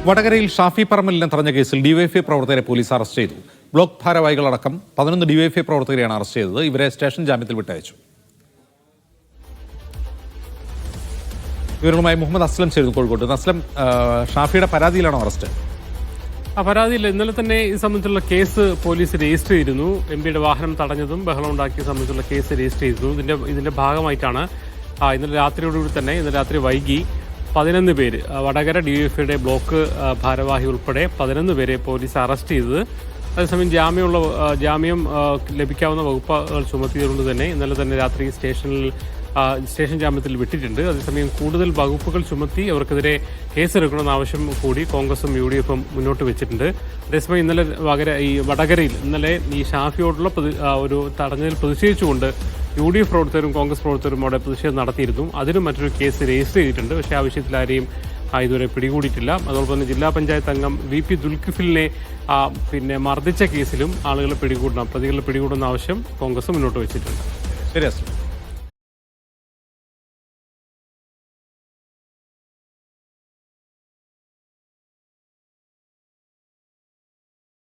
വടകരയിൽ ഷാഫി പറമ്പലിനെ തടഞ്ഞ കേസിൽ ഡിവൈഎഫ്ഐ പ്രവർത്തകരെ പോലീസ് അറസ്റ്റ് ചെയ്തു. ബ്ലോക്ക് ഭാരവാഹികളടക്കം 11 ഡിവൈഎഫ്ഐ പ്രവർത്തകരെയാണ് അറസ്റ്റ് ചെയ്തത്. ഇവരെ സ്റ്റേഷൻ ജാമ്യത്തിൽ വിട്ടയച്ചു. ഇവരുമായി മുഹമ്മദ് അസ്ലം ചേരുന്നു കോഴിക്കോട്ട്. അസ്ലം, ഷാഫിയുടെ പരാതിയിലാണോ അറസ്റ്റ്? പരാതിയിൽ ഇന്നലെ തന്നെ ഇത് സംബന്ധിച്ചുള്ള കേസ് പോലീസ് രജിസ്റ്റർ ചെയ്തിരുന്നു. എംപിയുടെ വാഹനം തടഞ്ഞതും ബഹളം ഉണ്ടാക്കിയ സംബന്ധിച്ചുള്ള കേസ് രജിസ്റ്റർ ചെയ്തിരുന്നു. ഇതിന്റെ ഭാഗമായിട്ടാണ് ഇന്നലെ രാത്രിയോടുകൂടി തന്നെ ഇന്നലെ രാത്രി വൈകി 11 പേര് വടകര ഡിവൈഎഫ്ഐയുടെ ബ്ലോക്ക് ഭാരവാഹി ഉൾപ്പെടെ 11 പേരെ പോലീസ് അറസ്റ്റ് ചെയ്തത്. അതേസമയം ജാമ്യം ലഭിക്കാവുന്ന വകുപ്പുകൾ ചുമത്തിയതുകൊണ്ട് തന്നെ ഇന്നലെ തന്നെ രാത്രി സ്റ്റേഷൻ ജാമ്യത്തിൽ വിട്ടിട്ടുണ്ട്. അതേസമയം കൂടുതൽ വകുപ്പുകൾ ചുമത്തി അവർക്കെതിരെ കേസെടുക്കണമെന്ന ആവശ്യം കൂടി കോൺഗ്രസും UDF-ഉം മുന്നോട്ട് വെച്ചിട്ടുണ്ട്. അതേസമയം ഇന്നലെ വടകരയിൽ ഇന്നലെ ഈ ഷാഫിയോടുള്ള ഒരു തടഞ്ഞതിൽ പ്രതിഷേധിച്ചുകൊണ്ട് UDF പ്രവർത്തകരും കോൺഗ്രസ് പ്രവർത്തകരും അവിടെ പ്രതിഷേധം നടത്തിയിരുന്നു. അതിനും മറ്റൊരു കേസ് രജിസ്റ്റർ ചെയ്തിട്ടുണ്ട്. പക്ഷേ ആ വിഷയത്തിൽ ആരെയും ഇതുവരെ പിടികൂടിയിട്ടില്ല. അതോടൊപ്പം തന്നെ ജില്ലാ പഞ്ചായത്ത് അംഗം VP ദുൽഖിഫിലിനെ മർദ്ദിച്ച കേസിലും പ്രതികളെ പിടികൂടുന്ന ആവശ്യം കോൺഗ്രസ് മുന്നോട്ട് വെച്ചിട്ടുണ്ട്. ശരി.